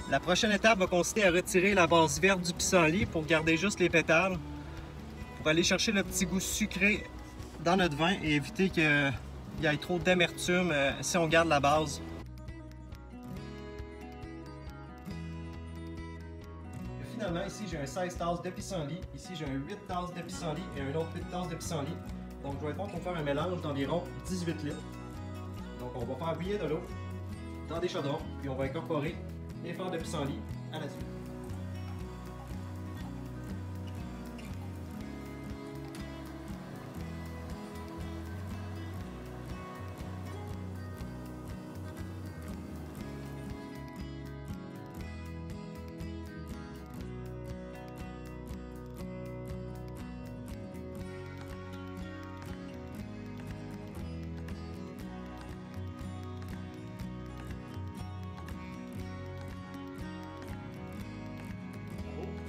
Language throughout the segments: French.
La prochaine étape va consister à retirer la base verte du pissenlit pour garder juste les pétales, pour aller chercher le petit goût sucré dans notre vin et éviter qu'il y ait trop d'amertume si on garde la base. Et finalement, ici j'ai un 16 tasses de pissenlit, ici j'ai un 8 tasses de pissenlit et un autre 8 tasses de pissenlit. Donc je vais être bon pour faire un mélange d'environ 18 litres. Donc on va faire bouillir de l'eau dans des chaudrons, puis on va incorporer les fleurs de pissenlit à la suite.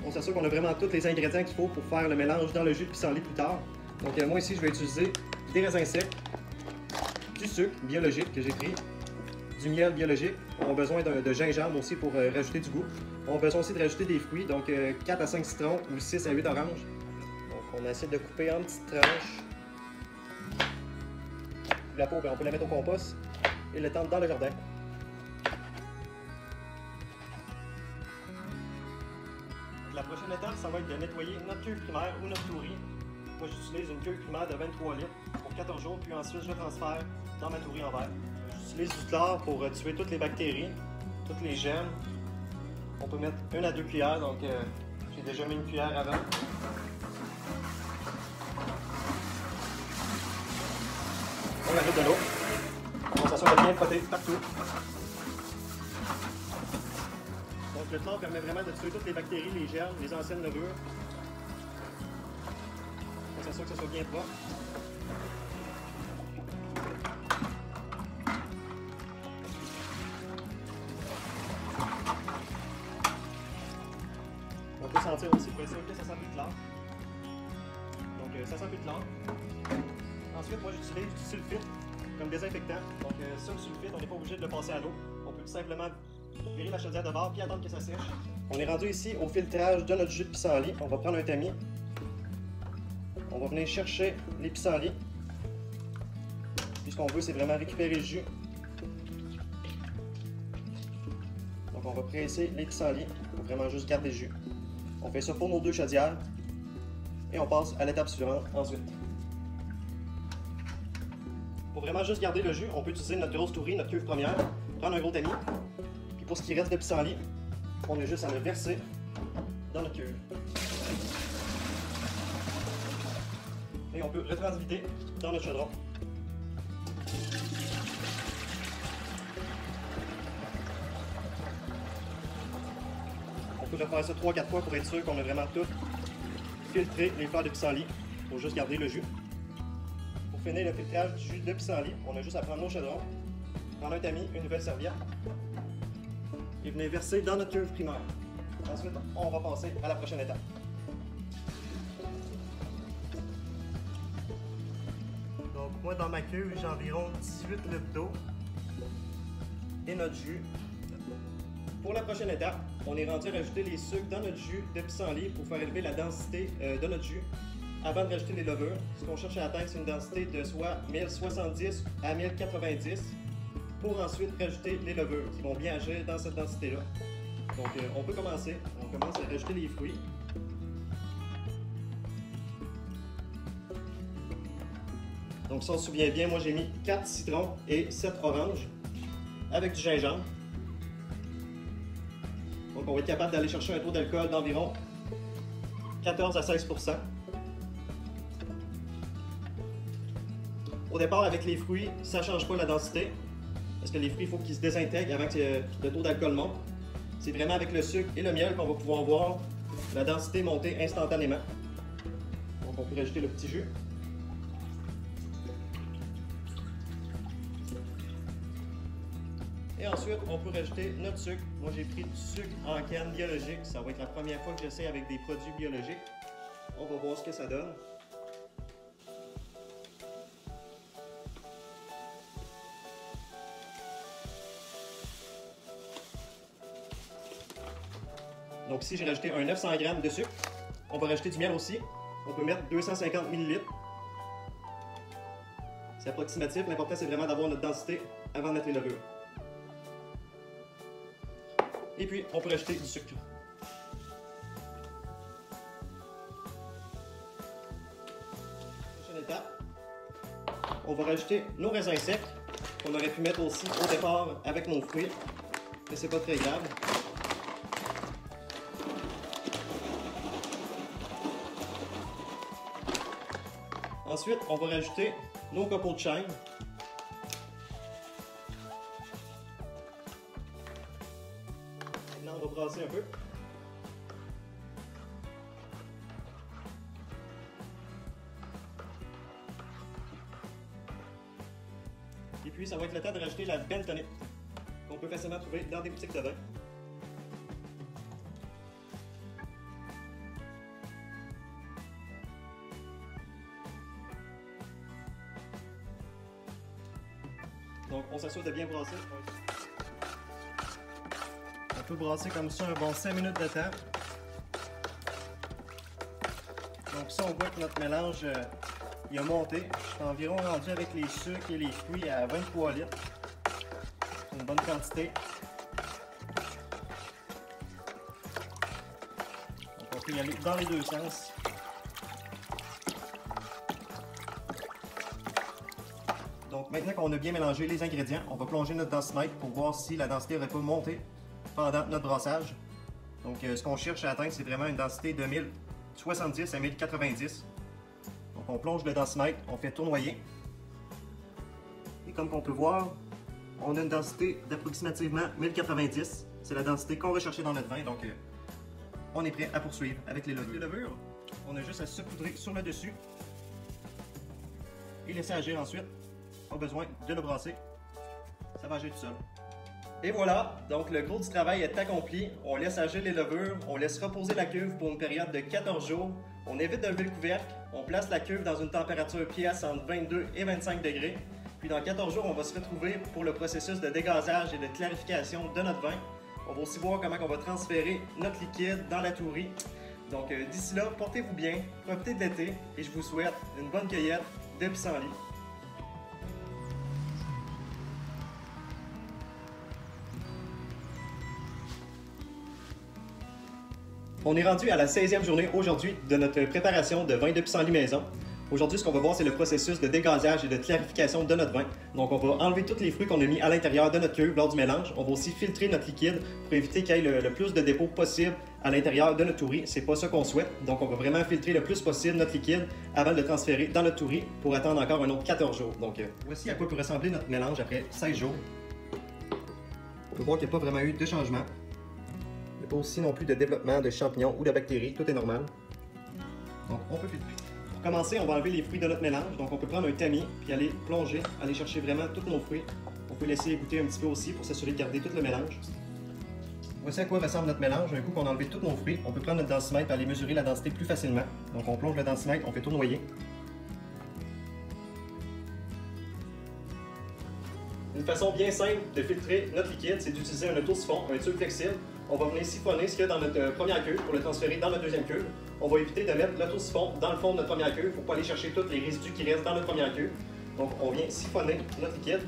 On s'assure qu'on a vraiment tous les ingrédients qu'il faut pour faire le mélange dans le jus de pissenlit plus tard. Donc moi ici, je vais utiliser des raisins secs, du sucre biologique que j'ai pris, du miel biologique. On a besoin de gingembre aussi pour rajouter du goût. On a besoin aussi de rajouter des fruits, donc 4 à 5 citrons ou 6 à 8 oranges. Donc on essaie de couper en petites tranches. La peau, on peut la mettre au compost et l'étendre dans le jardin. La prochaine étape, ça va être de nettoyer notre cuve primaire ou notre tourie. Moi, j'utilise une cuve primaire de 23 litres pour 14 jours, puis ensuite je le transfère dans ma tourie en verre. J'utilise du chlore pour tuer toutes les bactéries, toutes les germes. On peut mettre 1 à 2 cuillères, donc j'ai déjà mis une cuillère avant. On ajoute de l'eau. On s'assure de bien frotter partout. Donc le chlore permet vraiment de tuer toutes les bactéries, les germes, les anciennes levures. On s'assure que ça soit bien propre. On peut sentir aussi pour essayer que ça sent plus de chlore. Donc ça sent plus de chlore. Ensuite, moi j'utilise du sulfite comme désinfectant. Donc ça, le sulfite, on n'est pas obligé de le passer à l'eau. On peut tout simplement virer la chaudière de bord puis attendre que ça sèche. On est rendu ici au filtrage de notre jus de pissenlit. On va prendre un tamis. On va venir chercher les pissenlits. Puis ce qu'on veut, c'est vraiment récupérer le jus. Donc on va presser les pissenlits pour vraiment juste garder le jus. On fait ça pour nos 2 chaudières. Et on passe à l'étape suivante ensuite. Pour vraiment juste garder le jus, on peut utiliser notre grosse tourie, notre cuve première, prendre un gros tamis. Puis pour ce qui reste de pissenlit, on a juste à le verser dans notre cuve. Et on peut retransvider dans notre chaudron. On peut refaire ça 3-4 fois pour être sûr qu'on a vraiment tout filtré les fleurs de pissenlit pour juste garder le jus. Pour finir le filtrage du jus de pissenlit, on a juste à prendre nos chaudrons, prendre un tamis, une nouvelle serviette et venir verser dans notre cuve primaire. Ensuite, on va passer à la prochaine étape. Donc moi dans ma cuve, j'ai environ 18 litres d'eau et notre jus. Pour la prochaine étape, on est rendu à rajouter les sucres dans notre jus de pissenlit pour faire élever la densité de notre jus. Avant de rajouter les levures, ce qu'on cherche à atteindre, c'est une densité de soit 1070 à 1090 pour ensuite rajouter les levures qui vont bien agir dans cette densité-là. Donc on peut commencer. On commence à rajouter les fruits. Donc si on se souvient bien, moi j'ai mis 4 citrons et 7 oranges avec du gingembre. Donc on va être capable d'aller chercher un taux d'alcool d'environ 14 à 16%. Au départ, avec les fruits, ça ne change pas la densité. Parce que les fruits, il faut qu'ils se désintègrent avant que le taux d'alcool monte. C'est vraiment avec le sucre et le miel qu'on va pouvoir voir la densité monter instantanément. Donc on peut rajouter le petit jus. Et ensuite, on peut rajouter notre sucre. Moi, j'ai pris du sucre en canne biologique. Ça va être la première fois que j'essaie avec des produits biologiques. On va voir ce que ça donne. Donc ici, j'ai rajouté un 900 g de sucre. On va rajouter du miel aussi. On peut mettre 250 ml. C'est approximatif. L'important, c'est vraiment d'avoir notre densité avant de mettre les levures. Et puis, on peut rajouter du sucre. Prochaine étape, on va rajouter nos raisins secs qu'on aurait pu mettre aussi au départ avec nos fruits, mais c'est pas très grave. Ensuite, on va rajouter nos copeaux de chêne. Maintenant, on va brasser un peu. Et puis, ça va être le temps de rajouter la bentonite, qu'on peut facilement trouver dans des boutiques de vin. Donc, on s'assure de bien brasser. On peut brasser comme ça un bon 5 minutes de temps. Donc ça, on voit que notre mélange il a monté. Je suis environ rendu avec les sucres et les fruits à 23 litres. C'est une bonne quantité. Donc on peut y aller dans les deux sens. Donc maintenant qu'on a bien mélangé les ingrédients, on va plonger notre densimètre pour voir si la densité n'aurait pas monté pendant notre brassage. Donc ce qu'on cherche à atteindre, c'est vraiment une densité de 1070 à 1090. Donc on plonge le densimètre, on fait tournoyer. Et comme on peut voir, on a une densité d'approximativement 1090. C'est la densité qu'on recherchait dans notre vin, donc on est prêt à poursuivre avec les levures. Les levures, on a juste à saupoudrer sur le dessus et laisser agir ensuite. Pas besoin de le brasser, ça va agir tout seul. Et voilà, donc le gros du travail est accompli. On laisse agir les levures, on laisse reposer la cuve pour une période de 14 jours. On évite de lever le couvercle, on place la cuve dans une température pièce entre 22 et 25 degrés. Puis dans 14 jours, on va se retrouver pour le processus de dégazage et de clarification de notre vin. On va aussi voir comment on va transférer notre liquide dans la tourie. Donc d'ici là, portez-vous bien, profitez de l'été et je vous souhaite une bonne cueillette de pissenlit. On est rendu à la 16e journée aujourd'hui de notre préparation de vin de pissenlit maison. Aujourd'hui, ce qu'on va voir, c'est le processus de dégazage et de clarification de notre vin. Donc, on va enlever tous les fruits qu'on a mis à l'intérieur de notre cuve lors du mélange. On va aussi filtrer notre liquide pour éviter qu'il y ait le plus de dépôts possible à l'intérieur de notre tourie. C'est pas ça qu'on souhaite. Donc, on va vraiment filtrer le plus possible notre liquide avant de le transférer dans notre tourie pour attendre encore un autre 14 jours. Donc, voici à quoi peut ressembler notre mélange après 16 jours. On peut voir qu'il n'y a pas vraiment eu de changement. Il n'y a pas aussi non plus de développement de champignons ou de bactéries, tout est normal. Donc on peut filtrer. Pour commencer, on va enlever les fruits de notre mélange. Donc on peut prendre un tamis puis aller plonger, aller chercher vraiment tous nos fruits. On peut laisser égoutter un petit peu aussi pour s'assurer de garder tout le mélange. Voici à quoi ressemble notre mélange. Un coup qu'on a enlevé tous nos fruits, on peut prendre notre densimètre et aller mesurer la densité plus facilement. Donc on plonge le densimètre, on fait tournoyer. Une façon bien simple de filtrer notre liquide, c'est d'utiliser un auto-siphon, un tube flexible. On va venir siphonner ce qu'il y a dans notre première cuve pour le transférer dans notre deuxième cuve. On va éviter de mettre l'auto-siphon dans le fond de notre première cuve pour ne pas aller chercher tous les résidus qui restent dans notre première cuve. Donc on vient siphonner notre liquide.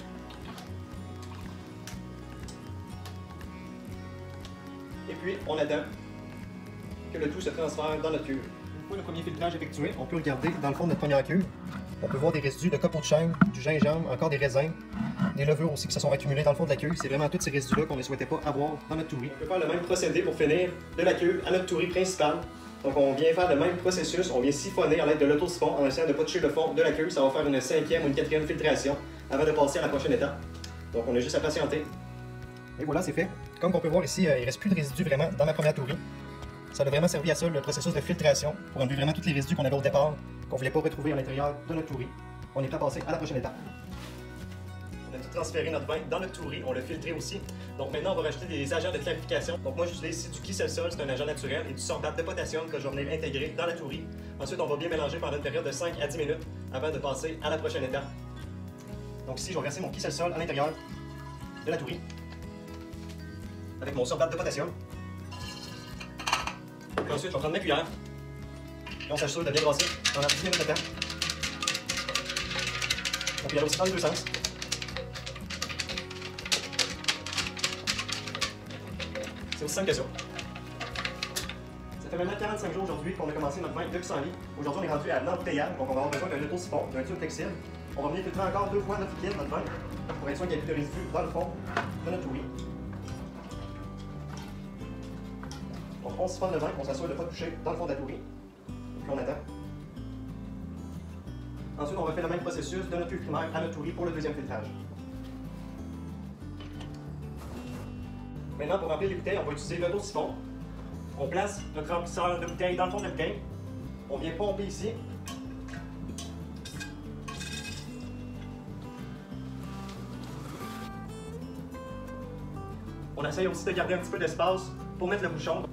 Et puis on attend que le tout se transfère dans notre cuve. Une fois le premier filtrage effectué, on peut regarder dans le fond de notre première cuve. On peut voir des résidus de copeaux de chêne, du gingembre, encore des raisins, des levures aussi qui se sont accumulées dans le fond de la cuve. C'est vraiment tous ces résidus-là qu'on ne souhaitait pas avoir dans notre tourie. On peut faire le même procédé pour finir de la cuve à notre tourie principale. Donc on vient faire le même processus, on vient siphonner à l'aide de l'auto-siphon en essayant de ne pas toucher le fond de la cuve. Ça va faire une 5e ou une 4e filtration avant de passer à la prochaine étape. Donc on a juste à patienter. Et voilà, c'est fait. Comme on peut voir ici, il ne reste plus de résidus vraiment dans ma première tourie. Ça a vraiment servi à ça, le processus de filtration, pour enlever vraiment tous les résidus qu'on avait au départ, qu'on ne voulait pas retrouver à l'intérieur de notre tourie. On est prêt à passer à la prochaine étape. On a tout transféré notre vin dans notre tourie, on l'a filtré aussi. Donc maintenant, on va rajouter des agents de clarification. Donc moi, j'utilise ici du Kissel-Sol, c'est un agent naturel, et du sorbate de potassium que je vais venir intégrer dans la tourie. Ensuite, on va bien mélanger pendant une période de 5 à 10 minutes avant de passer à la prochaine étape. Donc ici, je vais verser mon Kissel-Sol à l'intérieur de la tourie avec mon sorbate de potassium. Et ensuite, je vais prendre ma cuillère. Et on s'assure de bien brasser pendant 10 minutes de temps. On peut y aller aussi dans les deux sens. C'est aussi simple que ça. Ça fait maintenant 45 jours aujourd'hui qu'on a commencé notre vin de pissenlit. Aujourd'hui, on est rendu à l'embouteillage, donc on va avoir besoin d'un auto-siphon, d'un tube textile. On va venir filtrer encore 2 fois notre liquide, notre vin, pour être sûr qu'il n'y ait plus de résidus dans le fond de notre tourie. Donc on siphonne le vin, on s'assure de ne pas toucher dans le fond de la tourie. Puis on attend. Ensuite, on refait le même processus de notre cuve primaire à notre tourie pour le deuxième filtrage. Maintenant, pour remplir les bouteilles, on va utiliser l'auto-siphon. On place notre remplisseur de bouteille dans le fond de la bouteille. On vient pomper ici. On essaye aussi de garder un petit peu d'espace pour mettre le bouchon.